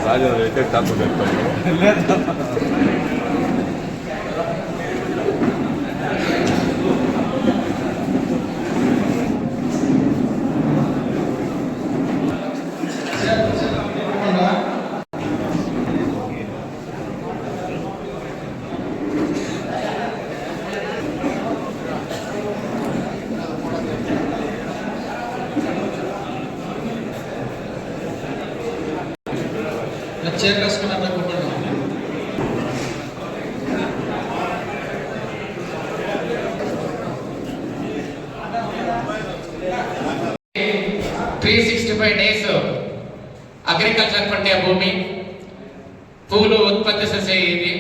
రాజు అయితే top chair వేసుకున్నారా కూర్చోండి. days అగ్రికల్చర్ పండే భూమి పూలు ఉత్పత్తి చేసే ఇది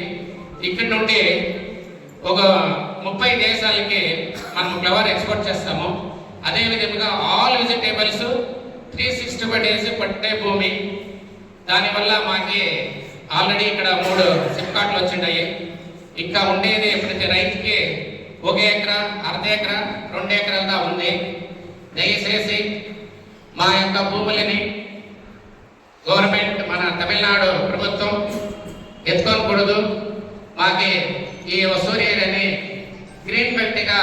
ఇక్కడ నుండి ఒక 30 దేశాలకి మనం ఫ్లవర్ ఎక్స్పోర్ట్ చేస్తాము. అదేవిధంగా ఆల్ వెజిటేబుల్స్ 365 days పట్టే భూమి. దానివల్ల మాకి ఆల్రెడీ ఇక్కడ 3 సిప్ కార్డులు వచ్చిండాయి. ఇంకా ఉండేది ప్రతి రైతుకి 1 ఎకరా, అర్ధ ఎకరా, 2 ఎకరాలదా ఉంది. దయచేసి మా యొక్క భూములని గవర్నమెంట్ మన తమిళనాడు ప్రభుత్వం ఎత్తుకోకూడదు. మాకి ఈ సూర్యుడిని గ్రీన్ బెల్ట్గా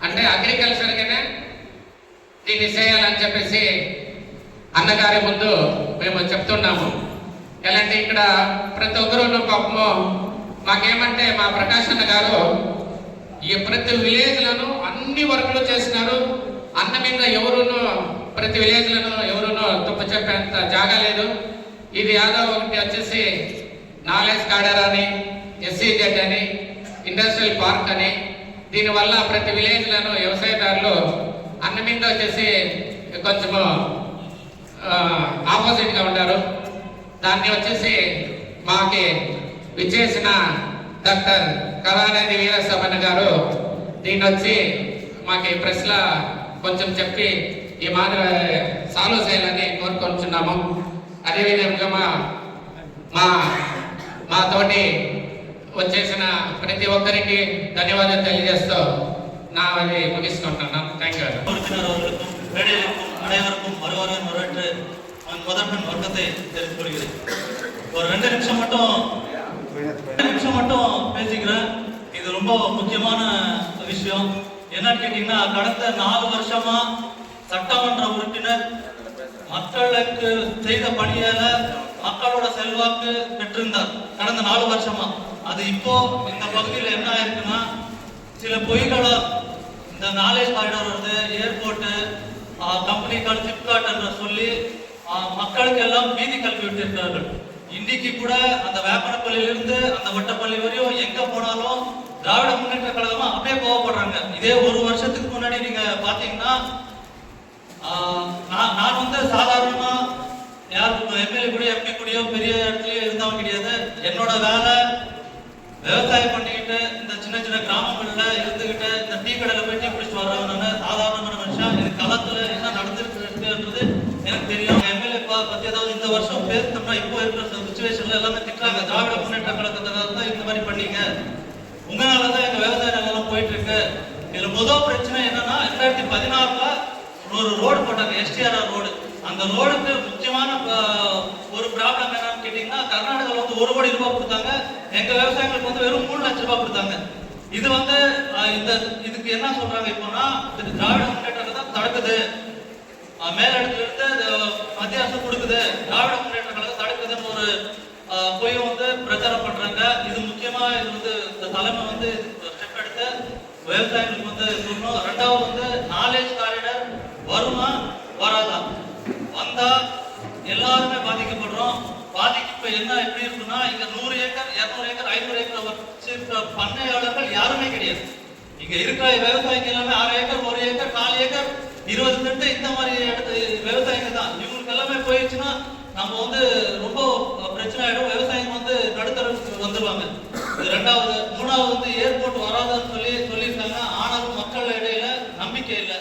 అంటే అగ్రికల్చర్గానే దీన్ని చేయాలని చెప్పేసి అన్నగారి ముందు మేము చెప్తున్నాము. ఎలాంటి ఇక్కడ ప్రతి ఒక్కరు పాపము మాకేమంటే మా ప్రకాష్ అన్న గారు ఈ ప్రతి విలేజ్లను అన్ని వర్కులు చేసినారు. అన్న మీద ఎవరును ప్రతి విలేజ్లను ఎవరును తప్పు చెప్పేంత జాగా లేదు. ఇది యాదవ్ ఒకటి వచ్చేసి నాలెడ్జ్ గార్డెన్ అని, SEZ అని, ఇండస్ట్రియల్ పార్క్ అని, దీనివల్ల ప్రతి విలేజ్లను వ్యవసాయదారులు అన్న మీద వచ్చేసి కొంచెము ఆపోజిట్గా ఉంటారు. దాన్ని వచ్చేసి మాకి విచ్చేసిన డాక్టర్ కళానిధి వీరసమన్న గారు దీన్ని వచ్చి మాకి ప్రెస్లో కొంచెం చెప్పి ఈ మాదిరి సాల్వ్ చేయాలని కోరుకుంటున్నాము. అదేవిధంగా మా తోటి వచ్చేసిన ప్రతి ఒక్కరికి ధన్యవాదాలు తెలియజేస్తూ నా అది ముగిస్తున్నాను. Thank you. அனைவருக்கும் வருவார்கள் வரவேற்று முதற்கண் வணக்கத்தை தெரிவித்துக் கொள்கிறேன். ஒரு 2 நிமிஷம் மட்டும் பேசிக்கிறேன். இது ரொம்ப முக்கியமான விஷயம். என்னன்னு கேட்டீங்கன்னா, கடந்த 4 வருஷமா சட்டமன்ற உறுப்பினர் மக்களுக்கு செய்த பணியால மக்களோட செல்வாக்கு பெற்றிருந்தார் கடந்த 4 வருஷமா. அது இப்போ இந்த பகுதியில் என்ன ஆயிருக்குன்னா, சில பொய்களை இந்த நாலேஜ் காரிடார் வருது, ஏர்போர்ட்டு, கம்பெனிகள், ஃபிளிப்கார்ட் என்று சொல்லி மக்களுக்கு எல்லாம் பீதி கல்வி விட்டிருக்கிறார்கள். இன்னைக்கு கூட அந்த வேப்பனப்பள்ளியிலிருந்து அந்த வட்டப்பள்ளி வரையும் எங்க போனாலும் திராவிட முன்னேற்ற கழகமா அப்படியே கோவப்படுறாங்க. இதே 1 வருஷத்துக்கு முன்னாடி நீங்க பாத்தீங்கன்னா, நான் வந்து சாதாரணமா யாரும் எம்எல்ஏ கூட எம்பி கூடயோ பெரிய இடத்துலயோ இருந்தவங்க கிடையாது. என்னோட வேலை விவசாயம் பண்ணிக்கிட்டு இந்த சின்ன சின்ன கிராமங்கள்ல இருந்துகிட்டு இந்த டீ கடையில போய் டீ குடிச்சிட்டு வர்றவங்க சாதாரணமான மனுஷன். இது களத்துல என்ன நடந்துருக்குன்றது எனக்கு தெரியும். எம்எல்ஏ பத்தி ஏதாவது இந்த வருஷம் பேசணும்னா இப்போ இருக்கிற சிச்சுவேஷன்ல எல்லாமே திட்டுறாங்க. திராவிட முன்னேற்ற கழகத்தினால தான் இந்த மாதிரி பண்ணீங்க, உங்களாலதான் எங்க விவசாய நிலம் போயிட்டு இருக்கு. இதுல முதல் பிரச்சனை என்னன்னா, 2016ல ஒரு ரோடு போட்டாங்க, STRR ரோடு. அந்த ரோடுக்கு முக்கியமான ஒரு ப்ராப்ளம் என்னன்னு கேட்டீங்கன்னா, கர்நாடகாவில் வந்து 1 கோடி ரூபாய் கொடுத்தாங்க, எங்க விவசாயிகளுக்கு வந்து வெறும் 3 லட்சம் ரூபாய் கொடுத்தாங்க. இது வந்து இதுக்கு என்ன சொல்றாங்க இப்போனா, இதுக்கு திராவிட முன்னேற்றத்தை தான் தடுக்குது, மேலிடத்துல இருந்து மத்திய அரசு கொடுக்குது, திராவிட முன்னேற்ற கழகம் தடுக்குதுன்னு ஒரு பொய் வந்து பிரச்சாரம் பண்றாங்க. இது முக்கியமா இது வந்து இந்த தலைமை வந்து ஸ்டெப் எடுத்து விவசாயிகளுக்கு வந்து சொல்லணும். 2வது வந்து நாலேஜ் காரிடார் வருமா வராதா, வந்தா எல்லாருமே பாதிக்கப்படுறோம். பாதிப்பு என்ன எப்படி இருக்குன்னா, இங்க 100 ஏக்கர் 200 ஏக்கர் 500 ஏக்கர் வச்சிருக்கிற பண்ணையாளர்கள் யாருமே கிடையாது. இங்க இருக்கிற விவசாயிகள் எல்லாமே 6 ஏக்கர் 1 ஏக்கர் 4 ஏக்கர் 20 சென்ட் இந்த மாதிரி விவசாயிங்க தான். இவங்களுக்கு எல்லாமே போயிடுச்சுன்னா நம்ம வந்து ரொம்ப பிரச்சனை ஆயிடும். விவசாயிங்க வந்து நடுத்தரவுக்கு வந்துடுவாங்க. இது 2வது. 3வது வந்து ஏர்போர்ட் வராதுன்னு சொல்லியிருக்காங்க. ஆனாலும் மக்கள் இடையில நம்பிக்கை இல்லை.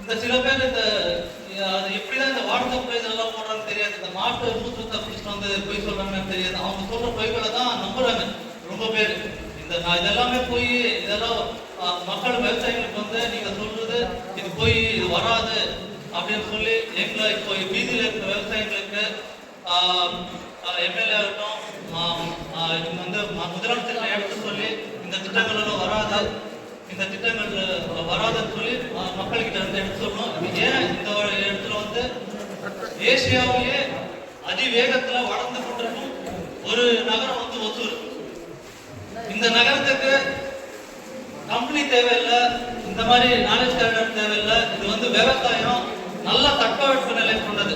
இந்த சில பேர் இந்த அது எப்படிதான் இந்த வாட்ஸ்அப் பிரைஸ் எல்லாம் போடுறாங்கன்னு தெரியாது. இந்த மாட்டு மூத்தத்தை பிடிச்சிட்டு வந்து பொய் சொல்றாங்கன்னு தெரியாது. அவங்க சொல்ற பொய்களை தான் நம்புறாங்க ரொம்ப பேர். இதெல்லாமே போய் இதெல்லாம் மக்கள் விவசாயிகளுக்கு வந்து நீங்க சொல்றது இது போய் இது வராது அப்படின்னு சொல்லி எங்களை இப்போ வீதியில் இருக்கிற விவசாயிகளுக்கு எம்எல்ஏ ஆகட்டும் இவங்க வந்து முதலமைச்சர் எடுத்து சொல்லி இந்த திட்டங்களில் வராது, இந்த திட்டங்கள் வராதுன்னு சொல்லி மக்கள்கிட்ட வந்து எடுத்து சொல்லணும். ஏன் இந்த இடத்துல வந்து ஏசியாவிலேயே அதிவேகத்தில் வளர்ந்து கொண்டிருக்கும் ஒரு நகரம் வந்து ஒசூர். இந்த நகரத்துக்கு கம்பெனி தேவையில்லை, இந்த மாதிரி நாலேஜ் கேடர் தேவையில்லை. இது வந்து விவசாயம் நல்ல தட்பவெட்ப நிலை கொண்டது.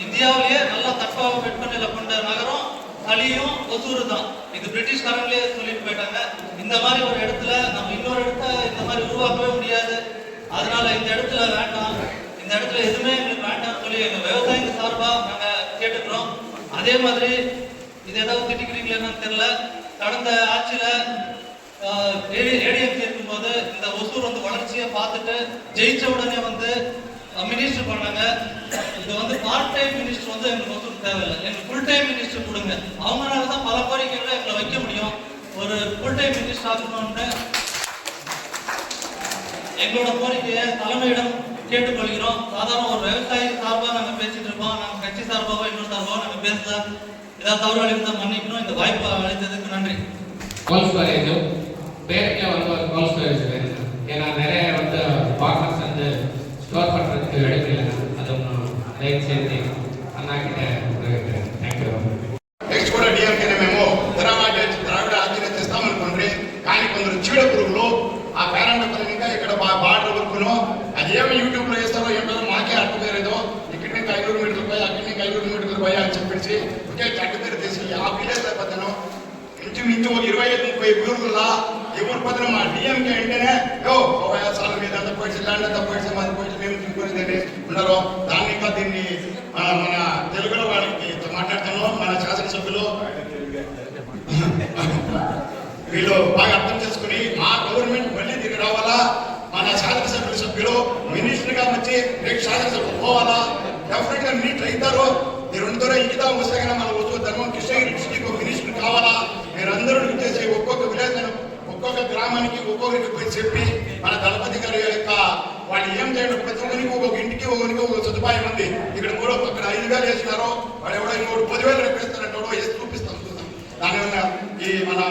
இந்தியாவிலேயே நல்ல தட்பவெட்ப நிலை கொண்ட நகரம் அலியும் ஒசூர் தான். இது பிரிட்டிஷ்காரங்களே சொல்லிட்டு போயிட்டாங்க. இந்த மாதிரி ஒரு இடத்துல நம்ம இன்னொரு இடத்த இந்த மாதிரி உருவாக்கவே முடியாது. அதனால இந்த இடத்துல வேண்டாம், இந்த இடத்துல எதுவுமே எங்களுக்கு வேண்டாம்னு சொல்லி எங்க விவசாயிங்க சார்பாக நாங்கள் கேட்டுக்கிறோம். அதே மாதிரி இது ஏதாவது திட்டிக்கிறீங்களேன்னு தெரியல. கடந்த ஆட்சியில ஏடிஎம்கே இருக்கும்போது இந்த ஒசூர் வந்து வளர்ச்சியை பார்த்துட்டு ஜெயிச்ச உடனே வந்து மினிஸ்டர் பண்ணாங்க. இது வந்து பார்ட் டைம் மினிஸ்டர் வந்து எங்களுக்கு ஒசூர் தேவையில்லை, எங்களுக்கு ஃபுல் டைம் மினிஸ்டர் கொடுங்க. அவங்களால தான் பல கோரிக்கைகளை எங்களை வைக்க முடியும். ஒரு ஃபுல் டைம் மினிஸ்டர் ஆகணும்னு எங்களோட கோரிக்கையை தலைமையிடம் கேட்டுக்கொள்கிறோம். சாதாரண ஒரு விவசாயி சார்பாக நாங்கள் பேசிட்டு இருக்கோம். நாங்கள் கட்சி சார்பாக இன்னொரு சார்பாக நாங்கள் பேசல. ஏதாவது தவறு அளித்தால் மன்னிக்கணும். இந்த வாய்ப்பு அளித்ததுக்கு நன்றி. கோல்ட் ஸ்டோரேஜ் பேருக்கே வந்து ஒரு கோல்ட் ஸ்டோரேஜ் வேணும். ஏன்னா நிறைய வந்து பார்ட்னர்ஸ் வந்து ஸ்டோர் பண்ணுறதுக்கு எடுக்கல. அது ஒன்று அதையும் சேர்த்து అన్నా థ్యాంక్ యూ. నెక్స్ట్ కూడా డిఎంకేనే మేము ద్రావిడ ఆధ్వర్యం తెస్తామనుకోండి. కానీ కొందరు చీడ పురుగులు ఆ పేరెంట్ ఇంకా ఇక్కడ బార్డర్ వరకును అది ఏమి యూట్యూబ్ లో వేస్తారో ఏమో మాకే అర్థం లేదు. ఇక్కడ నుంచి 500 మీటర్లు పోయి అక్కడి నుంచి 500 మీటర్లు పోయి అని చెప్పేసి ఒకే చెట్టు పేరు తీసి ఆ విలేజ్ పద్దను ఇంచుమించు 25-30 ఊరులా ఎవరు పద్దను మా డిఎంకే అంటేనే సాల మీద అంత పోయి ల్యాండ్ అంతా పోయి మాది పోయి మేము తీసుకునేది ఉన్నారు. దాన్ని ఇంకా దీన్ని మన తెలుగులో వాళ్ళకి మాట్లాడుతున్నాం. మన శాసనసభ్యులు వీళ్ళు బాగా అర్థం చేసుకుని మా గవర్నమెంట్ మళ్ళీ తిరిగి రావాలా. మన శాసనసభ్యుల సభ్యులు మినిస్టర్ గా వచ్చి రేపు శాసనసభ పోవాలా. డెఫినెట్ గా మినిస్టర్ అవుతారు. మీరు రెండుతో ఇంకితా వస్తే కన్నా మన వచ్చి ధర్మం కృష్ణగిరి డిస్ట్రిక్ట్ ఒక మినిస్టర్ కావాలా. మీరందరూ చేసి ఒక్కొక్క విలేజ్ ఒక్కొక్క గ్రామానికి ఒక్కొక్కరికి పోయి చెప్పి మన దళపతి గారి యొక్క వాళ్ళు ఏం చేయండి. ప్రతి ఒక్కరికి ఒక్కొక్క ఇంటికి ఒకరికి ఒక సదుపాయం ఉంది. ఇక్కడ కూడా అక్కడ 5,000 వేసినారో వాడు ఎవడో ఇంకోటి 10,000 రేపు వేస్తారంటే వేసి చూపిస్తాం చూద్దాం. దానివల్ల ఈ మన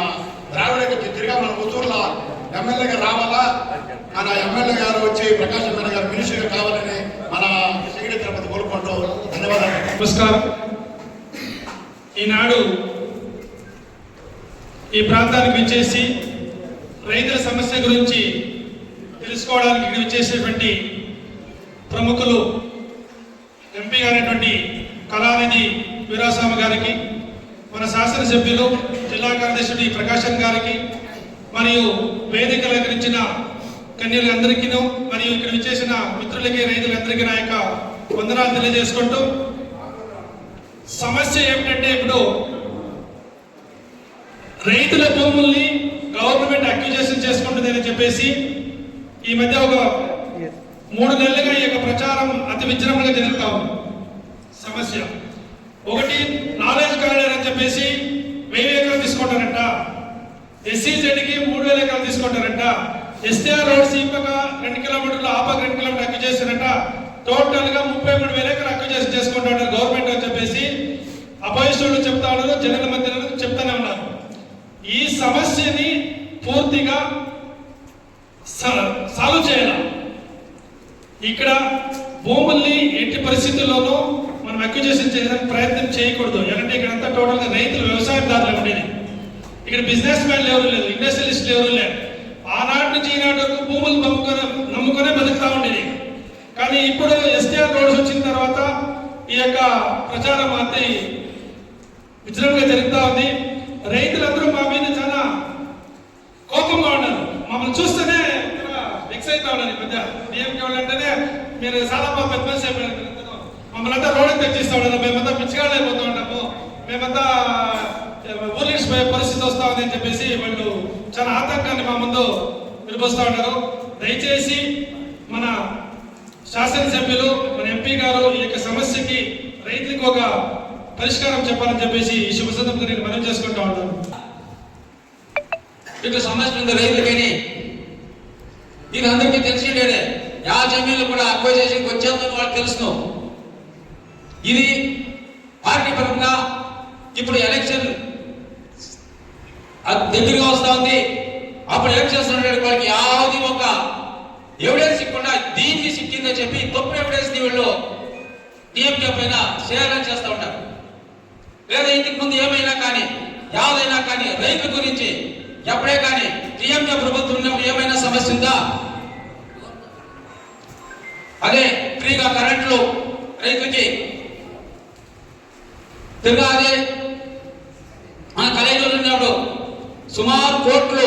ద్రావిడ తిరిగా మన ఒసూరులో ఎమ్మెల్యేగా రావాలా. మన ఎమ్మెల్యే గారు వచ్చి ప్రకాశం గారు మినిస్టర్గా కావాలని మన శ్రీగిరి తిరుపతి కోరుకుంటూ ధన్యవాదాలు. నమస్కారం. ఈనాడు ఈ ప్రాంతానికి విచ్చేసి రైతుల సమస్య గురించి తెలుసుకోవడానికి ఇక్కడ విచ్చేసేటువంటి ప్రముఖులు ఎంపీ గారైనటువంటి కళానిధి వీరాస్వామి గారికి, మన శాసనసభ్యులు జిల్లా కార్యదర్శి ప్రకాశం గారికి, మరియు వేదిక అలంకరించిన కన్యలందరికీ మరియు ఇక్కడ విచ్చేసిన మిత్రులకి రైతులందరికీ నా యొక్క వందనాలు తెలియజేసుకుంటూ, సమస్య ఏమిటంటే ఇప్పుడు రైతుల భూముల్ని గవర్నమెంట్ అక్విజిషన్ చేసుకుంటుందని చెప్పేసి ఈ మధ్య ఒక 3 నెలలుగా ఈ యొక్క ప్రచారం అతి విజృంభణగా జరుగుతా ఉంది. సమస్య ఒకటి, నాలెడ్జ్ కారిడార్ అని చెప్పేసి 1000 ఎకరాలు తీసుకుంటారంట, SEZకి 3000 ఎకరాలు తీసుకుంటారంట, STR రోడ్స్ ఈ పక్క 2 కిలోమీటర్లు ఆ పక్క 2 కిలోమీటర్లు అక్విజిషన్, టోటల్ గా 33,000 ఎకరాలు అక్విజిషన్ చేసుకుంటారు గవర్నమెంట్ అని చెప్పేసి అపోజిషన్ చెప్తా ఉన్నారు, జగన్ మధ్య చెప్తానే ఉన్నారు. ఈ సమస్యని పూర్తిగా సాల్వ్ చేయాలి. ఇక్కడ భూముల్ని ఎట్టి పరిస్థితుల్లోనూ మనం అక్విజిషన్ చేయడానికి ప్రయత్నం చేయకూడదు. ఎందుకంటే ఇక్కడ అంతా టోటల్ గా రైతులు వ్యవసాయదారులు ఉండేది. ఇక్కడ బిజినెస్ మ్యాన్లు ఎవరు లేదు, ఇండస్ట్రియలిస్టులు ఎవరు లేరు. ఆనాటి నుంచి ఈనాటి వరకు భూములు నమ్ముకునే బతుకుతా ఉండేది. కానీ ఇప్పుడు STR రోడ్స్ వచ్చిన తర్వాత ఈ యొక్క ప్రచారం అంతే విజృంభంగా జరుగుతూ ఉంది. రైతులందరూ మా మీద చాలా కోపంగా ఉన్నారు. మమ్మల్ని చూస్తేనే ఎక్సైట్ అవునారు. ఈ మధ్య డిఎంకే వాళ్ళు అంటేనే మీరు చాలా పెద్ద మనిషి అయిపోయారు, మమ్మల్ని అంతా రోడ్డుకి తెచ్చిస్తా ఉన్నారు, మేమంతా పిచ్చిగాళ్ళు అయిపోతూ ఉంటాము, మేమంతా ఊర్లించి పోయే పరిస్థితి వస్తా ఉంది అని చెప్పేసి వాళ్ళు చాలా ఆతంకాన్ని మా ముందు వినిపిస్తూ ఉంటారు. దయచేసి మన శాసనసభ్యులు మన ఎంపీ గారు ఈ యొక్క సమస్యకి రైతులకు ఒక పరిష్కారం చెప్పాలని చెప్పేసి ఈ శుభ సందర్భంగా నేను మనం చేసుకుంటా ఉంటాను. ఇట్లా సమస్య ఉంది రైతులకని ఇది అందరికీ తెలిసిండేదే. జమీన్లు కూడా అక్వైజేషన్కి వచ్చేందుకు వాళ్ళకి తెలుసు. ఇది పార్టీ పరంగా ఇప్పుడు ఎలక్షన్ దగ్గరగా వస్తా ఉంది. అప్పుడు ఎలక్షన్స్ వాళ్ళకి యావది ఒక ఎవిడెన్స్ ఇవ్వకుండా దీన్ని సిక్కిందని చెప్పి తప్పు ఎవిడెన్స్ వీళ్ళు డిఎంకే పైన షేర్ చేస్తూ ఉంటారు. లేదా ఇంటికి ముందు ఏమైనా కానీ యావదైనా కానీ రైతుల గురించి ఎప్పుడే కానీ డిఎంకే ప్రభుత్వం ఉన్నప్పుడు ఏమైనా సమస్య ఉందా? అదే ఫ్రీగా కరెంట్లు రైతులకి తిరిగా అదే మన కలేజీలో ఉన్నప్పుడు సుమారు కోట్లు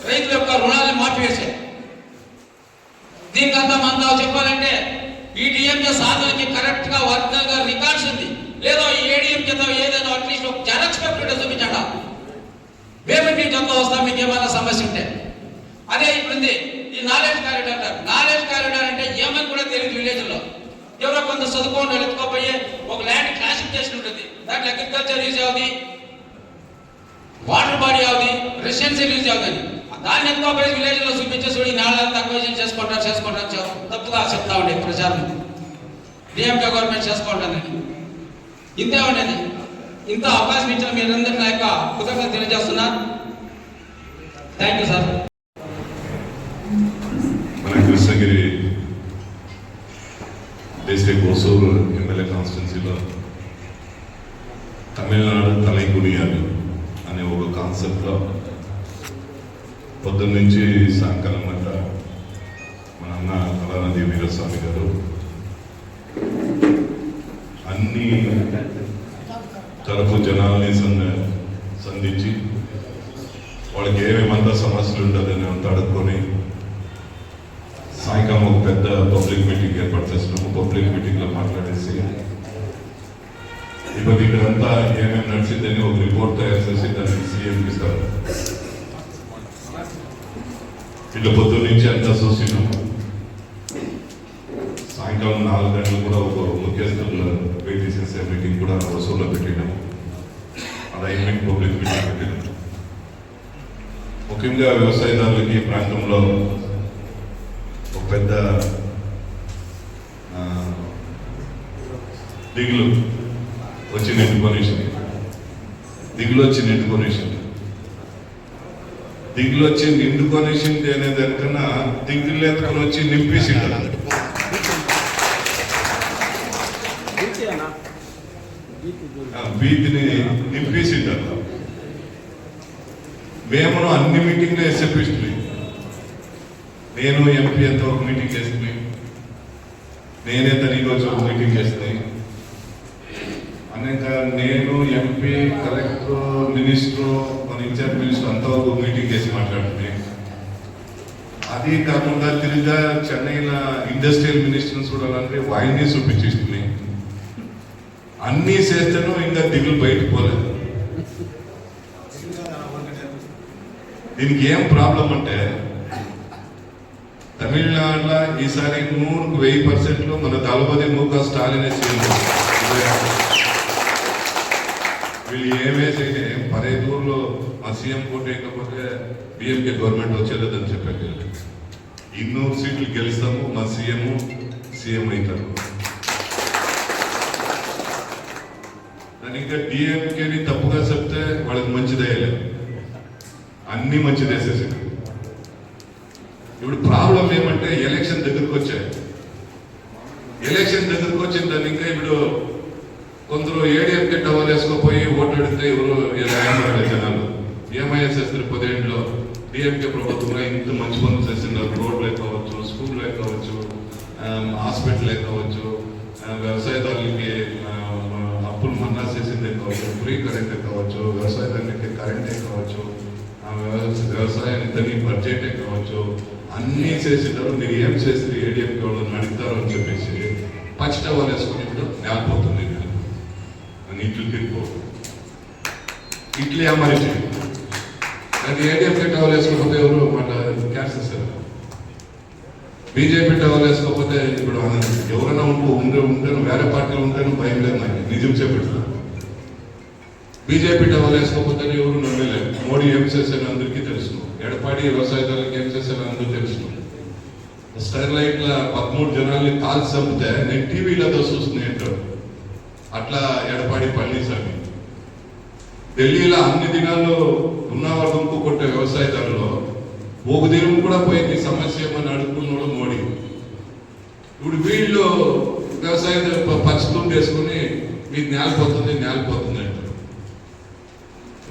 రైతుల యొక్క రుణాలను మాఫీ. దీనికంతా మనతో చెప్పాలంటే ఈ డిఎంకే సాధనకి కరెక్ట్ గా ఒరిజినల్ గా రికార్డ్స్ ఉంది. లేదో ఈ ఏడీఎంకేతో ఏదైనా అట్లీస్ట్ ఒక జెరాక్స్ పేపర్ చూపించండి. పేమెంట్ నుంచి ఎంత వస్తా మీకు ఏమైనా సమస్య ఉంటే. అదే ఇప్పుడు ఈ నాలెడ్జ్ కారిడార్ అంటారు. నాలెడ్జ్ కారిడార్ అంటే ఏమని కూడా తెలియదు విలేజ్ లో. ఎవరో కొంత చదువుకోండి ఎత్తుకోపోయి ఒక ల్యాండ్ క్లాసిఫికేషన్ ఉంటుంది. దాంట్లో అగ్రికల్చర్ యూజ్ అవుతుంది, వాటర్ బాడీ అవుతుంది, రెసిడెన్షియల్ యూజ్ అవుతుంది. దాన్ని ఎత్తుకోపోయి విలేజ్ లో చూపించేసి ఈ నాళ్ళంతా అక్విజిషన్ చేసుకుంటారు తప్పుగా చెప్తా ఉండే ప్రచారం. డిఎంకే గవర్నమెంట్ చేసుకుంటానని ఇంతే ఉండేది. ఇంత అవకాశం ఇచ్చిన మీరందరికీ నా యొక్క కృతజ్ఞత తెలియజేస్తున్నా. Thank you sir. మన కృష్ణగిరి డిస్ట్రిక్ట్ హొసూరు ఎమ్మెల్యే కాన్స్టిట్యున్సీలో తమిళనాడు తలైకుడియాలు అనే ఒక కాన్సెప్ట్లో పొద్దున్న నుంచి సాయంకాలం గంట మన అన్న కళానది వీరస్వామి గారు అన్ని తరపు జనాల్ని సంధించి వాళ్ళకి ఏమేమంతా సమస్యలు ఉంటుందని అంతా అడుక్కొని సాయంకాలం ఒక పెద్ద పబ్లిక్ మీటింగ్ ఏర్పాటు చేస్తున్నాము. పబ్లిక్ మీటింగ్లో మాట్లాడేసి ఇప్పుడు ఇక్కడంతా ఏమేమి నడిచిందని ఒక రిపోర్ట్ తయారు చేసి దాన్ని సీఎంకి ఇస్తారు. ఇట్లా పొద్దున్న నుంచి అంతా చూసినాము. సాయంకాలం 4 గంటలు కూడా ఒక ముఖ్యస్తుల వెయిట్ మీటింగ్ కూడా వసూల్లో పెట్టినాము. అది అయిన పబ్లిక్ మీటింగ్ పెట్టినాము. ముఖ్యంగా వ్యవసాయదారులకి ఈ ప్రాంతంలో ఒక పెద్ద దిగులు వచ్చి నిండుకొనేసింది. దిగులు వచ్చి నిండుకొనేసింది అనే దానికన్నా దిగులు ఎత్తుకొని వచ్చి నింపేసింటారు. వీధిని నింపేసింటారు. మేము అన్ని మీటింగ్లు వేసేపిస్తుంది. నేను ఎంపీ ఎంత ఒక మీటింగ్ చేస్తుంది, నేనే తనీకి వచ్చి ఒక మీటింగ్ చేస్తుంది. అనేక నేను ఎంపీ, కలెక్టర్, మినిస్టర్, మన ఇన్ఛార్జ్ మినిస్టర్ అంతా ఒక మీటింగ్ చేసి మాట్లాడుతుంది. అది కాకుండా తిరిగా చెన్నైలో ఇండస్ట్రియల్ మినిస్టర్ని చూడాలంటే వాయిని చూపించేస్తుంది. అన్నీ చేస్తేనూ ఇంకా దిగులు బయటకు పోలేదు. దీనికి ఏం ప్రాబ్లం అంటే తమిళనాడులో ఈసారి 100% మన దళపతి ముఖ స్టాలినే చేయాలి. వీళ్ళు ఏమేసి 15 ఊర్లో మా సీఎం కోట వేయకపోతే డిఎంకే గవర్నమెంట్ వచ్చేదని చెప్పారు. 200 సీట్లు గెలుస్తాము, మా సీఎం అవుతారు. దాని ఇంకా డిఎంకేని తప్పుగా చెప్తే వాళ్ళకి మంచిదేయలేదు, అన్ని మంచిదేసేసి. ఇప్పుడు ప్రాబ్లం ఏమంటే ఎలక్షన్ దగ్గరకు వచ్చాయి. ఎలక్షన్ దగ్గరకు వచ్చిన దాన్ని ఇంకా ఇప్పుడు కొందరు ఏడీఎంకే టవర్ వేసుకోపోయి ఓట్లు అడిగితే ఎవరు జనాలు ఏమయ్యా చేస్తారు. 10 ఏళ్ళలో డిఎంకే ప్రభుత్వంలో ఇంత మంచి పనులు చేస్తున్నారు. రోడ్లే కావచ్చు, స్కూల్లే కావచ్చు, హాస్పిటలే కావచ్చు, వ్యవసాయదారులకి అప్పులు మన్నా చేసిందే కావచ్చు, ఫ్రీ కరెంటే కావచ్చు, వ్యవసాయదారులకి కరెంటే కావచ్చు, వ్యవసాయానికి బడ్జెటే కావచ్చు, అన్నీ చేసినారు. మీరు ఏం చేస్తారు ఏడీఎంకే వాళ్ళని అడుగుతారు అని చెప్పేసి పచ్చి టవర్ వేసుకుని ఇప్పుడు నేలపోతుంది. నీళ్ళు తిరిగిపో ఇట్లే అమరిచి అది ఏడీఎంకే టవర్ వేసుకోకపోతే ఎవరు మళ్ళీ క్యాన్సర్ చేస్తారు. బీజేపీ టవర్ వేసుకోకపోతే ఇప్పుడు ఎవరైనా ఉంటాను వేరే పార్టీలు ఉంటాను భయం లేదు. నాకు నిజం చెప్పారు. బీజేపీ టవర్ వేసుకోకపోతే ఎవరు నమ్మలేదు. మోడీ ఏం చేశారని అందరికీ తెలుసు. ఎడపాడి వ్యవసాయదారులకి ఏం చేశారని అందరూ తెలుసు. స్టెర్లైట్ల 13 జనాల్ని కాల్చి చంపితే నేను టీవీలతో చూస్తున్నాను. అట్లా ఎడపాడి పళనిస్వామి. ఢిల్లీలో అన్ని దినాల్లో ఉన్నవర్గంకు కొట్టే వ్యవసాయదారులో ఒక దినం కూడా పోయింది సమస్య ఏమని అడుక్కున్నాడు మోడీ. ఇప్పుడు వీళ్ళు వ్యవసాయ పచ్చతం చేసుకుని మీకు నేలిపోతుంది అంటారు.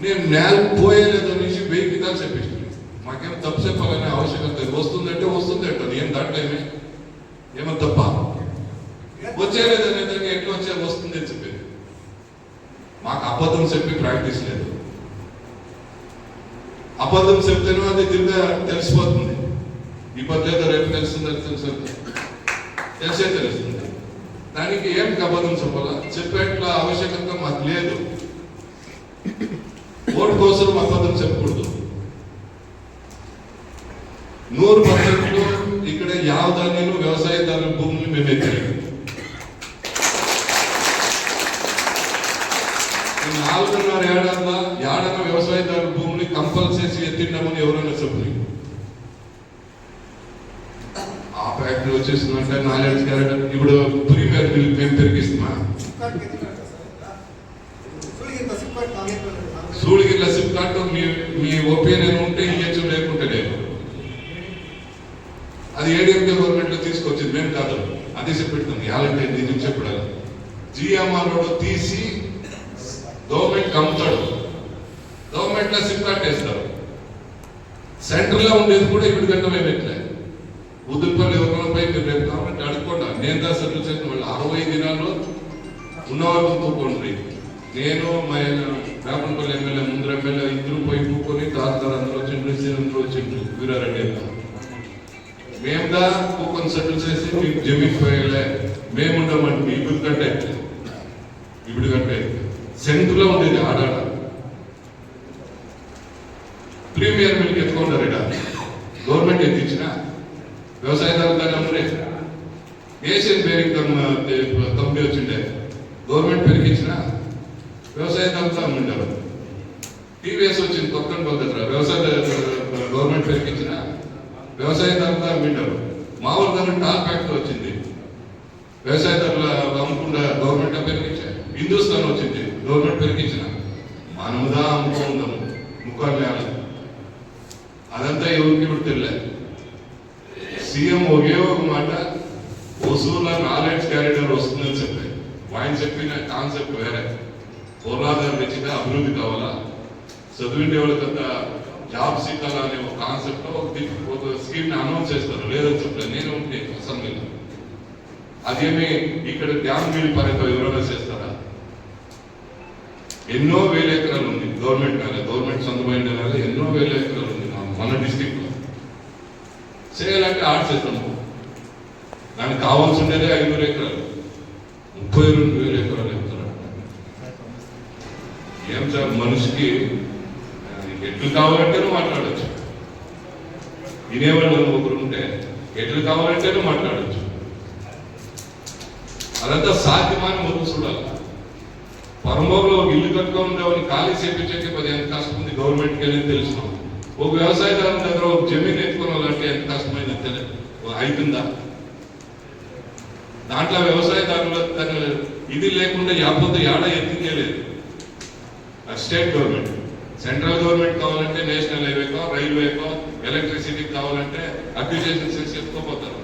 నేను నేల పోయేలేదు అనేసి 1000 కితాలు చెప్పేసి మాకేం తప్పు చెప్పాలనే ఆవశ్యకత వస్తుందంటే వస్తుంది అంటారు. ఏం దాంట్లో ఏమో తప్ప వచ్చేలేదు అనేది ఎట్లా వస్తుంది అని చెప్పేది. మాకు అబద్ధం చెప్పి ప్రాక్టీస్ లేదు. అబద్ధం చెప్తేనో అది తిరిగా తెలిసిపోతుంది. ఇప్పుడు లేదా రేపు తెలుస్తుంది. దానికి ఏం అబద్ధం చెప్పాలా? చెప్పేట్ల ఆవశ్యకత మాకు లేదు. ఓటు కోసం అబద్ధం చెప్పకూడదు. 100% ఇక్కడ యావదాన్ని వ్యవసాయదారుల భూములు మేము ఎత్తాము. 4.5 ఏడాదిలో ఏడన వ్యవసాయదారుల భూమిని కంపల్సరీ ఎత్తిండామని ఎవరైనా చెప్పు. ఆ ఫ్యాక్టరీ వచ్చేసిందంటే నాలెడ్జ్ క్యారెక్టర్ ఇప్పుడు ప్రీమియర్ బిల్ మేము పెరిగిస్తున్నా. సూళిగిట్ల సిప్కాట్ మీ ఒపీనియన్ ఉంటే ఇయ్యచ్చు, లేకుంటే లేదు. అది ఏడీఎంకే గవర్నమెంట్ లో తీసుకొచ్చింది, మేము కాదు. అది చెప్పెడుతుంది యాలంటే దీనికి చెప్పాలి. జిఎంఆర్ రోడ్ తీసి గవర్నమెంట్ అమ్ముతాడు, గవర్నమెంట్ లో సిప్కాట్ వేస్తారు. సెంటర్ లో ఉండేది కూడా ఇప్పుడు కంటే మేము ఎట్లే ఉదుల్పల్లి ఎవరైనా పోయి మీరు రేపు గవర్నమెంట్ అడుక్కోండి. నేను దా సెటిల్ చేసిన వాళ్ళు 60 దినాల్లో ఉన్నవాళ్ళు తూకోండి. నేను మా రామపల్లి ఎమ్మెల్యే ముందర ఎమ్మెల్యే ఇద్దరు పోయి కూకొని తాగుతారు. అందరూ వచ్చిండ్రు వీరారెడ్డి మేము దా కూకొని సెటిల్ చేసి మీకు జమీన్ పోయలే మేము ఉండమంటే ఇప్పుడు కంటే సెంటర్ లో ఉండేది ఆడాడ ప్రీమియర్ మిల్క్ ఎత్తుకుంటారు. ఇక్కడ గవర్నమెంట్ ఎత్తించిన వ్యవసాయదారులు దాన్ని అమ్మరే. ఏషియన్ బేరింగ్ కంపెనీ వచ్చిండే గవర్నమెంట్ పెరిగించిన వ్యవసాయదారులతో అమ్మింటారు. టీవీఎస్ వచ్చింది కొత్త దగ్గర గవర్నమెంట్ పెరిగించిన వ్యవసాయదారులతో అమ్మింటారు. మామూలు ధర టాల్ ఫ్యాక్టరీ వచ్చింది వ్యవసాయదారులు అమ్ముకుండా గవర్నమెంట్ పెరిగించారు. హిందుస్థాన్ వచ్చింది గవర్నమెంట్ పెరిగించిన మనముదా అమ్ముకుందాము ముఖాలు వేయాలి. అదంతా ఎవరికి ఇప్పుడు తెలియదు. సీఎం ఒకే ఒక మాట వసూల నాలెడ్జ్ క్యారిడర్ వస్తుందని చెప్పారు. ఆయన చెప్పిన కాన్సెప్ట్ వేరే. పొలాదారు తెచ్చితే అభివృద్ధి కావాలా, చదివిండే వాళ్ళకంతా జాబ్ సీకాలా అనే ఒక కాన్సెప్ట్ ఒక స్కీమ్ ని అనౌన్స్ చేస్తారు. లేదని చెప్పలేదు. నేను ఉంటే అసెంబ్లీలో అదేమి ఇక్కడ డ్యామ్ మిల్ పరంగా ఎవరైనా చేస్తారా? ఎన్నో వేల ఎకరాలు ఉంది గవర్నమెంట్ సొంతమైన ఎన్నో వేల ఎకరాలు ఉంది మన డిస్టిక్ లో. చేయాలంటే ఆర్ట్స్ చేస్తాము. దానికి కావాల్సి ఉండేదే 500 ఎకరాలు, 32,000 ఎకరాలు చెప్తారు. ఏం సార్ మనిషికి ఎట్లు కావాలంటేనూ మాట్లాడచ్చు. వినేవాళ్ళు ఒకరు ఉంటే ఎట్లు కావాలంటేనూ మాట్లాడచ్చు. అదంతా సాధ్యమని మొదలు చూడాలి. పరమూరులో ఒక ఇల్లు కట్టుకొని ఉండేవాడిని ఖాళీ చేపించే 10 కష్టం ఉంది గవర్నమెంట్కి వెళ్ళి తెలుసు. ఒక వ్యవసాయదారు దగ్గర ఒక జమీన్ ఎత్తుకోవాలంటే ఎంత కష్టమైంది అవుతుందా? దాంట్లో వ్యవసాయదారులు తన ఇది లేకుండా యాపోతే ఏడ ఎత్తికేలేదు. స్టేట్ గవర్నమెంట్, సెంట్రల్ గవర్నమెంట్ కావాలంటే నేషనల్ హైవేకో రైల్వేకో ఎలక్ట్రిసిటీకి కావాలంటే అక్విజేషన్ చేసి ఎత్తుకోపోతారు.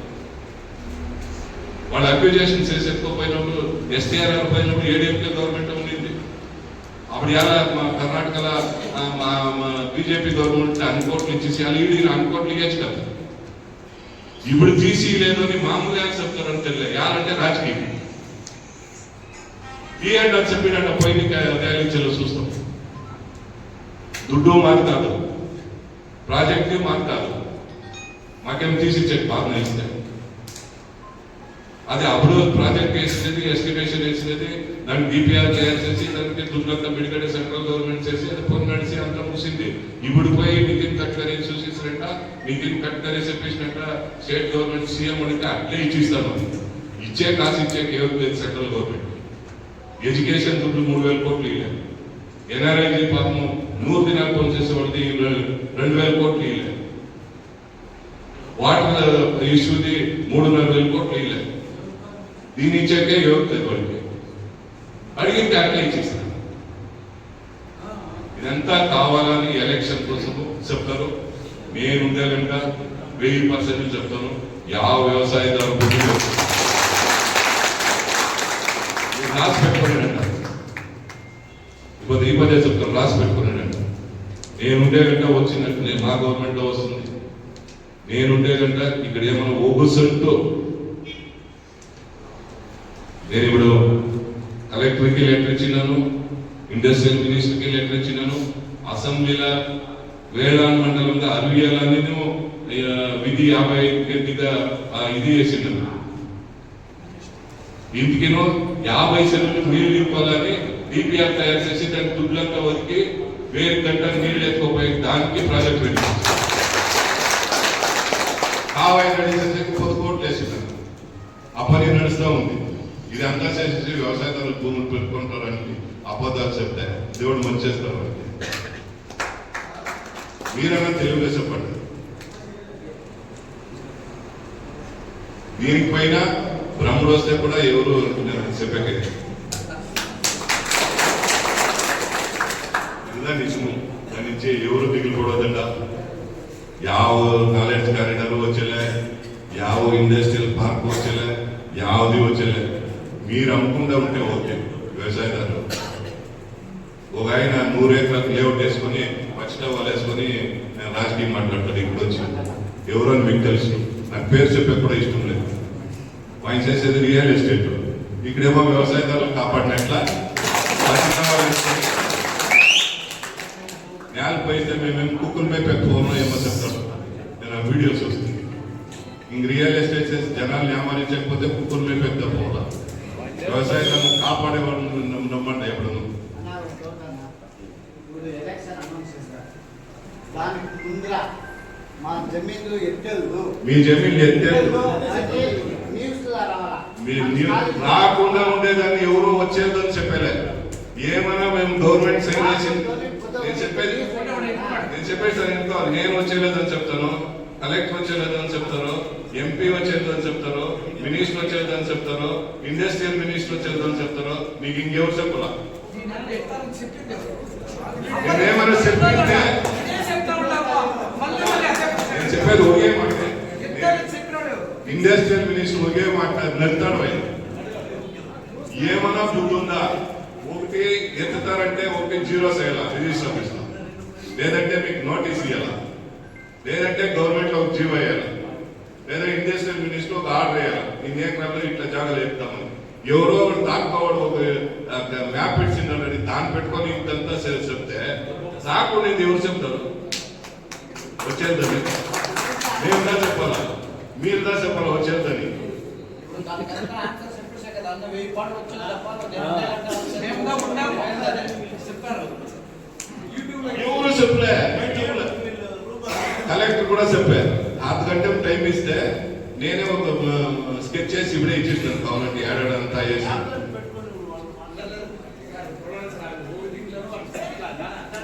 వాళ్ళు అక్విజేషన్ చేసి ఎత్తుకోపోయినప్పుడు ఎస్టీఆర్ఆర్ పోయినప్పుడు ఏడీఎంకే గవర్నమెంట్ ఉండింది. అప్పుడు ఎలా మా కర్ణాటకలో బీజేపీ గవర్నమెంట్ అన్ని కోట్లు ఇచ్చేసి వాళ్ళు అన్ని కోట్లు ఇవ్వచ్చు కదా. ఇప్పుడు తీసి లేదు అని మామూలుగా చెప్తారని తెలియదు. యాలంటే రాజకీయం ఈ అండ్ అని చెప్పినట్టు పోయి ర్యాలీలో చూస్తాం. దుడ్డు మాకు కాదు, ప్రాజెక్టు మాకు కాదు, మాకేం తీసిచ్చే బాగా ఇస్తే అది అప్పుడు ప్రాజెక్ట్ వేసినది ఎస్టిమేషన్ వేసినది దాన్ని డిపిఆర్ తయారు చేసి దానికి దుర్గంతా బిడిగడే సెంట్రల్ గవర్నమెంట్ చేసి అది పొన్ను నడిచి అంతా మూసింది. ఇప్పుడు పోయి నితిన్ గడ్కరీ చూసేసినట్ట, నితిన్ గడ్కరీ చెప్పేసినట్ట స్టేట్ గవర్నమెంట్ సీఎం అడిగితే అట్లే ఇచ్చిస్తాను. ఇచ్చే కాసు ఇచ్చే కేవలం లేదు సెంట్రల్ గవర్నమెంట్. ఎడ్యుకేషన్ దుడ్డు 3,000 కోట్లు ఇవ్వలేదు. ఎన్ఆర్ఐజీ పాపము 100 దినాలు పని చేసేవాడిది 2,000 కోట్లు ఇవ్వలేదు. వాటర్ ఇష్యూది 3,500 కోట్లు ఇవ్వలేదు. దీని ఇచ్చాకే యోగలేదు వాడికి. అడిగిన దాంట్లో ఇచ్చేసారు. ఇదంతా కావాలని ఎలక్షన్ కోసము చెప్తారు. నేనుండే కనుక 1000% చెప్తాను. వ్యవసాయదారు రాసి పెట్టుకున్నాడంట. ఇప్పుడు ఈ పదే చెప్తాను, రాసి పెట్టుకున్నాడంట. నేనుండే గంట వచ్చినట్టు మా గవర్నమెంట్ లో వస్తుంది. నేనుండే గంట ఇక్కడ ఏమైనా ఓగుసంటూ నేను ఇప్పుడు కలెక్టర్కి లెటర్ ఇచ్చినాను, ఇండస్ట్రియల్ మినిస్టర్కి లెటర్ ఇచ్చినాను, అసెంబ్లీలో వేళాన్ మండలంలో 60 విధి 55 ఇది చేసినాను. ఇంటికినో 50 సెంట్లు నీళ్లు ఇవ్వాలని డిపిఆర్ తయారు చేసి దాని దుడ్లంతా వదికి 1000 గంటలు నీళ్లు ఎత్తుకోపోయి దానికి ప్రాజెక్ట్ పెట్టాను. 50 కోట్లు వేసినాను. ఆ పని నడుస్తూ ఉంది. ఇదంతా చేసి వ్యవసాయదారులు భూములు పెట్టుకుంటారని అబద్ధాలు చెప్తే దేవుడు మంచి చేస్తారు. మీరన్నా తెలుగులో చెప్పండి. దీనికి పైన బ్రహ్మడు వస్తే కూడా ఎవరు చెప్పకే ఇలా నిజము. దాని నుంచి ఎవరు దిగులు పడవదండ. ಯಾವ ನಾಲೆಡ್ಜ್ ಕಾರಿಡಾರ್ వచ్చేలే, ಯಾವ ఇండస్ట్రియల్ పార్క్ వచ్చేలే, యావది వచ్చేలే. మీరు అమ్ముకుంటా ఉంటే ఓకే. వ్యవసాయదారులు ఒక ఆయన 100 ఎకరాలకు లేఅవుట్ వేసుకొని పచ్చిటవాలు వేసుకొని నేను రాజకీయం మాట్లాడతాడు. ఇప్పుడు వచ్చి ఎవరని మీకు తెలుసు. నాకు పేరు చెప్పే కూడా ఇష్టం లేదు. ఆయన చేసేది రియల్ ఎస్టేట్. ఇక్కడేమో వ్యవసాయదారులు కాపాడినట్ల పచ్చిటవాలు వేసుకొని నేలకు పోయితే మేమేం కుక్కలు మేపే ఫోన్లో ఏమో చెప్తాడు. నేను ఆ వీడియోస్ వస్తుంది. ఇంక రియల్ ఎస్టేట్ చేసి జనాలు ఏమారించకపోతే కుక్కలు మేపేద్దా పోలా. వ్యవసాయాలను కాపాడేవాళ్ళు నమ్మండి. ఎప్పుడు మీ జమీన్లు ఎత్తేళ్ళు రాకుండా ఉండేదాన్ని ఎవరో వచ్చేదని చెప్పలే. ఏమన్నా మేము గవర్నమెంట్ సైన్ చేసి నేను చెప్పేది సార్ ఎందుకో నేను వచ్చేలేదని చెప్తాను, కలెక్టర్ వచ్చేలేదని చెప్తారు, ఎంపీ వచ్చేదని చెప్తారు, మినిస్టర్ వచ్చేదని చెప్తారు, ఇండస్ట్రియల్ మినిస్టర్ వచ్చేదని చెప్తారు. నీకు ఇంకెవరు చెప్పలా? నేనేమన్నా చెప్పింటే నేను చెప్పేది ఒకే మాట. ఇండస్ట్రియల్ మినిస్టర్ ఒకే మాట నడతాడు. ఏమన్నా బుద్ధి ఉందా? ఒకటి ఎత్తుతారంటే ఒకటి 0 చేయాలా రిజిస్టర్ ఆఫీస్ లో, లేదంటే మీకు నోటీస్ ఇవ్వాలా, లేదంటే గవర్నమెంట్ లో ఒక జీవో వేయాలి, లేదా ఇండస్ట్రియల్ మినిస్టర్ ఒక ఆర్డర్ వేయాలి. ఇన్ని ఎకరాల్లో ఇట్లా జాగ్రత్త చెప్తామని. ఎవరో ఒకటి దాక్కోవాడు ఒక మ్యాప్ ఇచ్చిందని దాన్ని పెట్టుకొని ఇంతంతా చెప్తే సాకు నేను ఎవరు చెప్తారు? వచ్చేద్దని మేముదా చెప్పాలా, మీరుదా చెప్పాలా వచ్చేద్దని? ఎవరు చెప్పలే. కలెక్టర్ కూడా చెప్పారు. 6 గంటలు టైం ఇస్తే నేనే ఒక స్కెచ్ చేసి ఇప్పుడే ఇచ్చేస్తాను. కావాలంటే ఏడాడంతా వేసి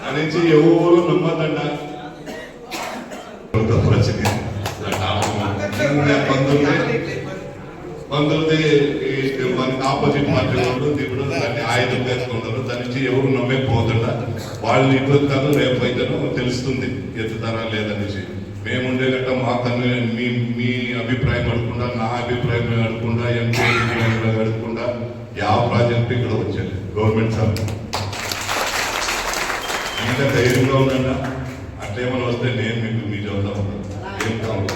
దాని నుంచి ఎవరు నమ్మదండ. పంతులది మనకి ఆపోజిట్ పార్టీ వాళ్ళు దిగుడు దాన్ని ఆయుధం తెచ్చుకుంటారు. దాని నుంచి ఎవరు నమ్మకపోతుండ. వాళ్ళు ఇప్పుడు కాదు రేపు అయితేనో తెలుస్తుంది ఎత్తుతారా లేదనేసి. మేముండే గట్ట మా కన్ను మీ అభిప్రాయం అడగకుండా, నా అభిప్రాయం అడగకుండా, ఎంపీ అభిప్రాయం అడగకుండా ಯಾವ ప్రాజెక్ట్ ఇక్కడ వచ్చేది గవర్నమెంట్ సార్. ఇంకా ధైర్యంగా ఉండండి. అట్లేమన్నా వస్తే నేను మీకు మీ చదువుతా ఉంటాను. ఏం కావాలి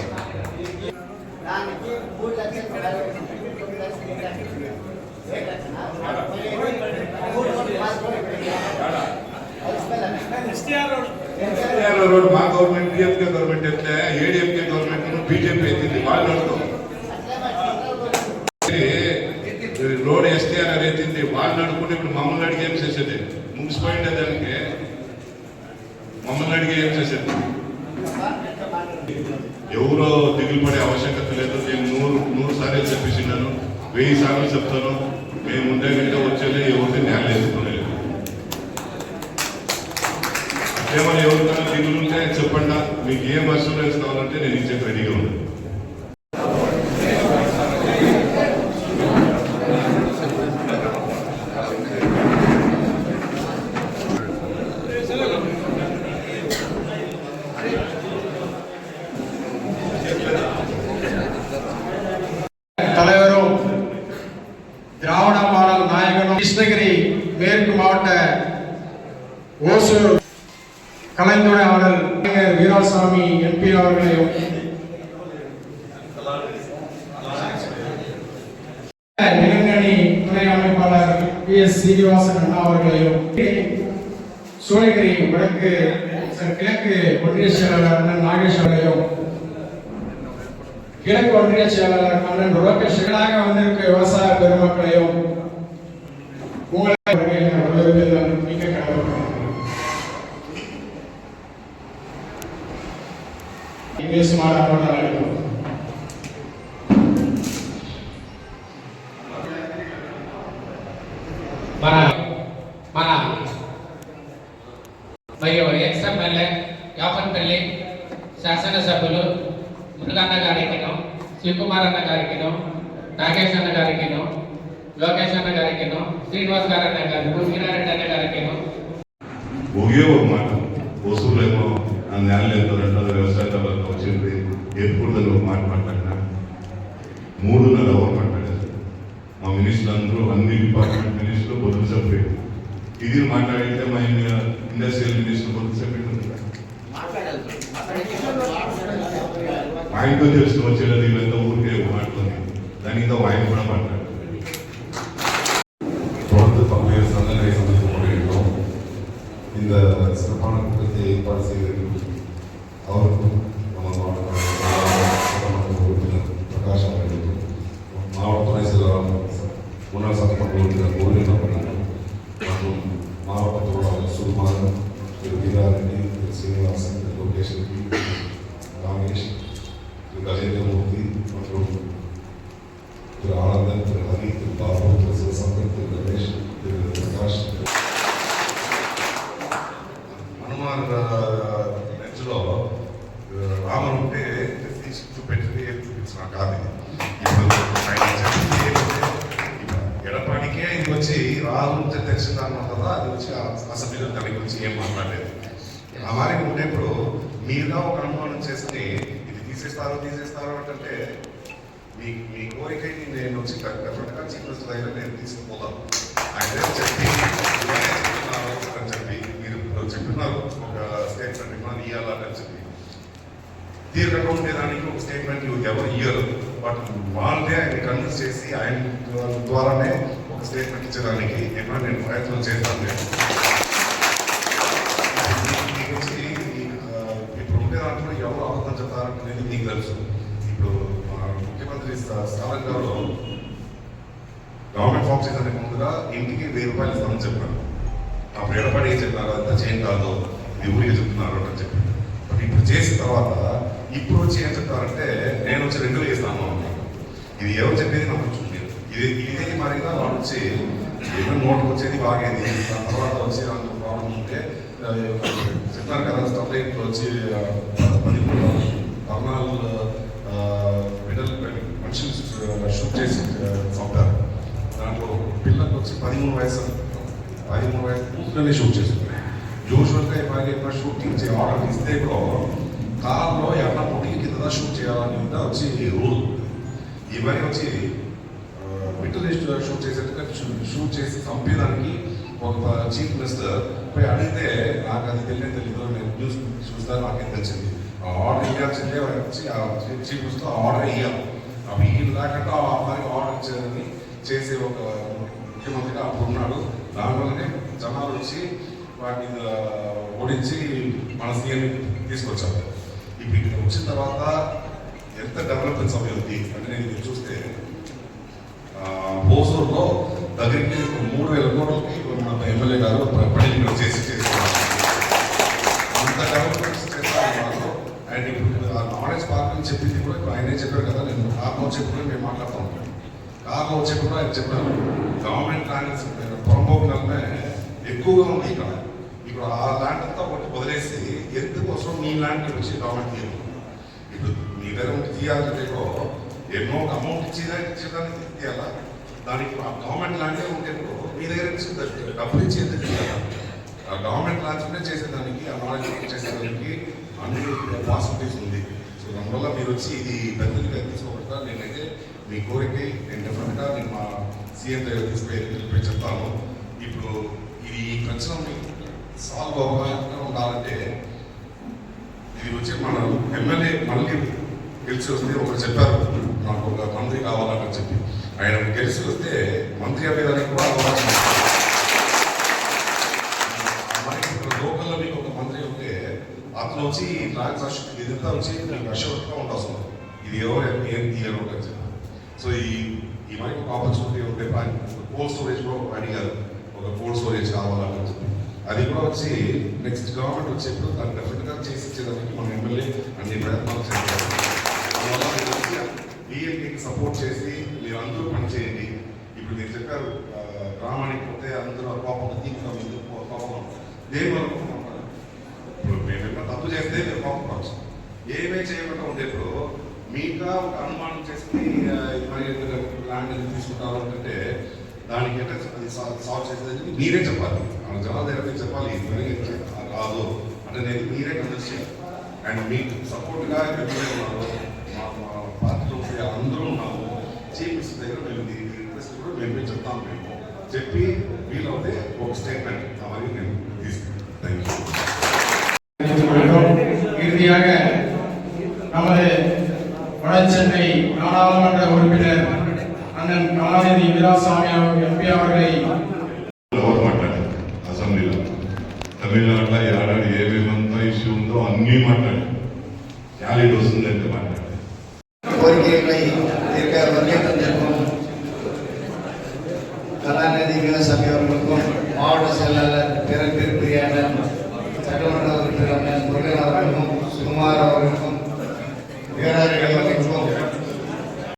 రోడ్ మా గవర్నమెంట్ డిఎంకే గవర్నమెంట్ ఎత్తే ఏడీఎంకే గవర్నమెంట్ బీజేపీ ఎత్తింది. వాళ్ళు అడుగుతాం రోడ్ ఎస్టీఆర్ ఎత్తింది. వాళ్ళు అడుగుకుంటే ఇప్పుడు మమ్మల్ని అడిగి ఏం చేసేది? మున్సిపాలిటీ దానికి మమ్మల్ని అడిగి ఏం చేసేది? ఎవరో దిగులు పడే ఆవశ్యకత లేదు. నేను 100 సార్లు చెప్పేసినాను, 1000 సార్లు చెప్తాను. మేము ఉండే గంట వచ్చేది ఎవరికి నేల వేసుకునే ఏమైనా ఎవరికైనా దిగులు ఉంటే చెప్పండి. మీకు ఏం అష్యూరెన్స్ కావాలంటే నేను ఇచ్చే రెడీగా ఉన్నాను. மாவட்ட ஓசூர் கலைந்துரையாடல் வீராசாமி எம்பி அவர்களையும் இளைஞரணி துணை அமைப்பாளர் PS சீனிவாசன் அண்ணா அவர்களையும் சூளகிரி வடக்கு கிழக்கு ஒன்றிய செயலாளர் அண்ணன் நாகேஷ் அவர்களையும் கிழக்கு ஒன்றிய செயலாளர் அண்ணன் ரோகேஷாக வந்திருக்க விவசாய பெருமக்களையும் உங்களை மிக கடவுள் பேசுமாறு அழைக்கிறோம். మరియు ఎక్స్ఎమ్మెల్యే యాపన్పల్లి శాసనసభ్యులు మురుగన్న గారికిను శివకుమార్ అన్న గారికిను నాగేష్ అన్న గారికిను లోకేష్ అన్న గారికిను శ్రీనివాస్ గారు అన్న గారిను వీరారెడ్డి అన్న గారికిను ఒకే ఒక మాట వసూలేమో ఆ నేల ఎంతో రెండో వ్యవసాయ సభలకు వచ్చింది ఎప్పుడు ఒక మాట మాట్లాడినా 3.5 అవర్లు మాట్లాడారు. మా మినిస్టర్ అందరూ అన్ని డిపార్ట్మెంట్ మినిస్టర్లు పొద్దున సభ్యులు ఇది మాట్లాడితే మా ఇండస్ట్రియల్ మినిస్టర్ పొద్దున సభ్యులు ఆయనతో తెలుసు వచ్చేది ఇవంతా ఊరికే మాట్లాడుతుంది దాని ఇంకా ఆయన కూడా மாட்டாங்க. தொடர்ந்து பல்வேறு சங்கங்களை சந்தித்துக் கொண்டிருக்கிறோம். இந்த சிறப்பான கூட்டத்தை ஏற்பாடு செய்திருக்கும் அவருக்கும் நமது மாவட்ட உறுப்பினர் பிரகாஷ் அவர்களுக்கும் மாவட்ட துணை செயலாளர் முன்னாள் சட்டமன்ற உறுப்பினர் முருகன் அவர்களுக்கும் மற்றும் மாவட்ட தொழிலாளர் சுகுமாரன் திரு வீராரெட்டி திரு சீனிவாசன் திரு லோகேஷ் ராமேஷ் திரு கஜேந்திரமூர்த்தி மற்றும் திரு ஆனந்தன் திரு ஹரி திரு பாபு திரு சிவசங்கர் திரு ரமேஷ் திரு பிரகாஷ் హనుమాన్ నెచ్చులో రామన్ ఉంటే చూపెట్టి చూపించిన కాదు ఇప్పుడు ఎడపాడికే ఇది వచ్చి రాహుల్ తెలిసిందన్న కదా అది వచ్చి అసెంబ్లీలో దాని గురించి ఏం మాట్లాడలేదు. ఆ వారికి ఉండేప్పుడు మీరుగా ఒక అనుమానం చేసుకుని ఇది తీసేస్తారు అంటే మీ కోరికని నేను వచ్చి డెఫినెట్గా చీఫ్ మినిస్టర్ దగ్గర నేను తీసుకుపోతాను. ఆయన చెప్పి అని చెప్పి మీరు చెప్పినారు ఒక స్టేట్మెంట్ ఇవ్వాలి ఇవ్వాలని చెప్పి తీరకుండా ఉండేదానికి ఒక స్టేట్మెంట్ ఎవరు ఇయ్యరు. బట్ వాళ్ళే ఆయన కన్విన్స్ చేసి ఆయన ద్వారానే ఒక స్టేట్మెంట్ ఇచ్చేదానికి ఏమైనా నేను ప్రయత్నం చేస్తాను. నేను వచ్చి ఇప్పుడు ఉండే దాంట్లో ఎవరు అబద్ధం చెప్తారంటే మీకు తెలుసు. ఇప్పుడు ముఖ్యమంత్రి స్టాలిన్ గారు గవర్నమెంట్ ఫామ్ చేయడానికి ముందుగా ఇంటికి 1000 రూపాయలు ఇస్తామని చెప్పారు. అప్పుడు ఎడపడి ఏం చెప్పినారు అదంతా చేయం కాదు ఇది ఊరికే చెప్తున్నారు అని చెప్పి. బట్ ఇప్పుడు చేసిన తర్వాత ఇప్పుడు వచ్చి ఏం చెప్తారంటే నేను వచ్చి 2000 ఇస్తాను అన్నారు. ఇది ఎవరు చెప్పేది నాకు చూడలేదు. ఇదే మరిగా వాళ్ళు వచ్చి ఏదో నోటుకు వచ్చేది బాగేది దాని తర్వాత వచ్చి అందులో ప్రాబ్లం ఉంటే చెప్తారు కదా స్టెప్లైట్లో వచ్చి 14 బిడ్డలు మనుషులు షూట్ చేసి చంపారు. దాంట్లో పిల్లలకు వచ్చి 13 వయసు పూర్తిగానే షూట్ చేస్తున్నారు. యూజువల్గా ఎప్పుడైనా షూటింగ్ ఆర్డర్ ఇస్తే కూడా కార్లో ఎట్లా పొట్టికి కింద షూట్ చేయాలని వచ్చి రూల్. ఇవన్నీ వచ్చి బిడ్డలు షూట్ చేసేట్టుగా షూట్ చేసి చంపేదానికి ఒక చీఫ్ మినిస్టర్ పోయి అడిగితే నాకు అది తెలియదు నేను న్యూస్ చూస్తాను నాకేం తెలిసింది. ఆర్డర్ ఇవ్వాల్సిందే వచ్చి ఆ చీఫ్ మినిస్టర్ ఆర్డర్ ఇవ్వాలి. అవి వీళ్ళు లేకుండా ఆ అమ్మాయికి ఆర్డర్ ఇచ్చేదని చేసే ఒక ముఖ్యమంత్రిగా అప్పుడు ఉన్నాడు. దానివల్లనే జనాలు వచ్చి వాటిని ఓడించి మన సీఎం తీసుకొచ్చారు. ఇప్పుడు ఇక్కడ వచ్చిన తర్వాత ఎంత డెవలప్మెంట్స్ అవుతుంది అంటే నేను చూస్తే హోసూరులో దగ్గరికి 3000 కోట్లకి మన ఎమ్మెల్యే గారు పని చేసి అంత డెవలప్మెంట్స్ చేస్తారు. అండ్ ఇప్పుడు నాలెడ్జ్ పార్క్ అని చెప్పింది కూడా ఇప్పుడు ఆయనే చెప్పారు కదా. నేను కార్లో చెప్పి మేము మాట్లాడుతూ ఉంటాం. కార్లో వచ్చి కూడా ఆయన చెప్పారు గవర్నమెంట్ ల్యాండ్స్ పొరంపోకులనే ఎక్కువగా ఉంది ఇక్కడ. ఇప్పుడు ఆ ల్యాండ్ అంతా ఒకటి వదిలేసి ఎందుకోసం మీ ల్యాండ్ వచ్చి గవర్నమెంట్ తీయదు. ఇప్పుడు మీ దగ్గర ఉంటే తీయాలంటే ఎన్నో అమౌంట్ ఇచ్చేదానికి తీయాలా. దానికి గవర్నమెంట్ ల్యాండే ఉంటే మీ దగ్గర నుంచి డబ్బులు ఇచ్చి ఎందుకు తీయాలా. ఆ గవర్నమెంట్ ల్యాండ్స్ ఉంటే చేసేదానికి ఆ నాలెడ్జ్ చేసేదానికి అన్ని పాసిబిలిటీస్ ఉంది. సో దానివల్ల మీరు వచ్చి ఇది పెద్దగా తీసుకోకుండా నేనైతే మీ కోరిక నేను డెఫినెట్గా నేను మా సీఎం దగ్గర తీసుకుపోయి చెప్తాను. ఇప్పుడు ఇది వచ్చిన సాల్వ్ అవ్వకుండా ఉండాలంటే ఇది వచ్చి మన ఎమ్మెల్యే మళ్ళీ గెలిచి వస్తే ఒకరు చెప్పారు నాకు ఒక మంత్రి కావాలని చెప్పి ఆయన గెలిచి వస్తే మంత్రి అయ్యేదానికి కూడా అవకాశం లోకల్లో మీకు ఒక మంత్రి ఉంటే అతను వచ్చి ట్రాన్సాక్షన్ ఇదంతా వచ్చి మీకు అష్యూర్గా ఉండాల్సి ఇది ఎవరు ఏం తీయరు అని చెప్పి సో ఈ మనకి ఒక ఆపర్చునిటీ ఉంటే కోల్డ్ స్టోరేజ్ కూడా అడిగారు ఒక కోల్డ్ స్టోరేజ్ కావాలని చెప్పి అది కూడా వచ్చి నెక్స్ట్ గవర్నమెంట్ వచ్చేప్పుడు దాన్ని డెఫినెట్గా చేసి ఇచ్చేదానికి మన ఎమ్మెల్యే అన్ని ప్రయత్నాలు చేస్తారు అందువల్ల డిఎంకేకి సపోర్ట్ చేసి మీరు అందరూ పనిచేయండి ఇప్పుడు మీరు చెప్పారు గ్రామానికి పోతే అందరూ కోపం తీర్థం ఎందుకు కోపం దేని వల్ల ఇప్పుడు మేము ఎక్కడ తప్పు చేస్తే మీరు కోపం పడచ్చు ఏమీ చేయకుండా ఉండేప్పుడు మీకా ఒక అనుమానం చేసుకుని మరి ల్యాండ్ తీసుకుంటారు అంటే దానికి అంటే అది సాల్వ్ చేసేది మీరే చెప్పాలి మన జనాల దగ్గర చెప్పాలి రాదు అంటే నేను మీరే కన్విన్స్ చేయాలి అండ్ మీకు సపోర్ట్గా ఎవరైతే ఉన్నారో మా పార్టీలో అందరూ ఉన్నాము చీఫ్ మినిస్టర్ దగ్గర మేము రిక్వెస్ట్ కూడా మేము చెప్తాము మేము చెప్పి వీలవుతే ఒక ஸ்டேட்மெண்ட் அவரையும் నేను తీసుకుంటాను இறுதியாக நமது வடசென்னை நாடாளுமன்ற உறுப்பினர் அண்ணன் கலாநிதி வீராசாமி எம்பி அவர்களை ఎవరు మాట్లాడారు అసెంబ్లీలో తమిళనాడులో ఏడాది ఏమేమంతా ఇష్యూ ఉందో అన్నీ మాట్లాడారు యాలిడ్ వస్తుందంటే మాట్లాడారు கோரிக்கைகளை தீர்க்க வருகை தந்திருக்கும் கலாநிதி வீராசாமி அவர்களுக்கும் மாவட்ட செயலாளர் பேரன்பிற்குரிய சட்டமன்ற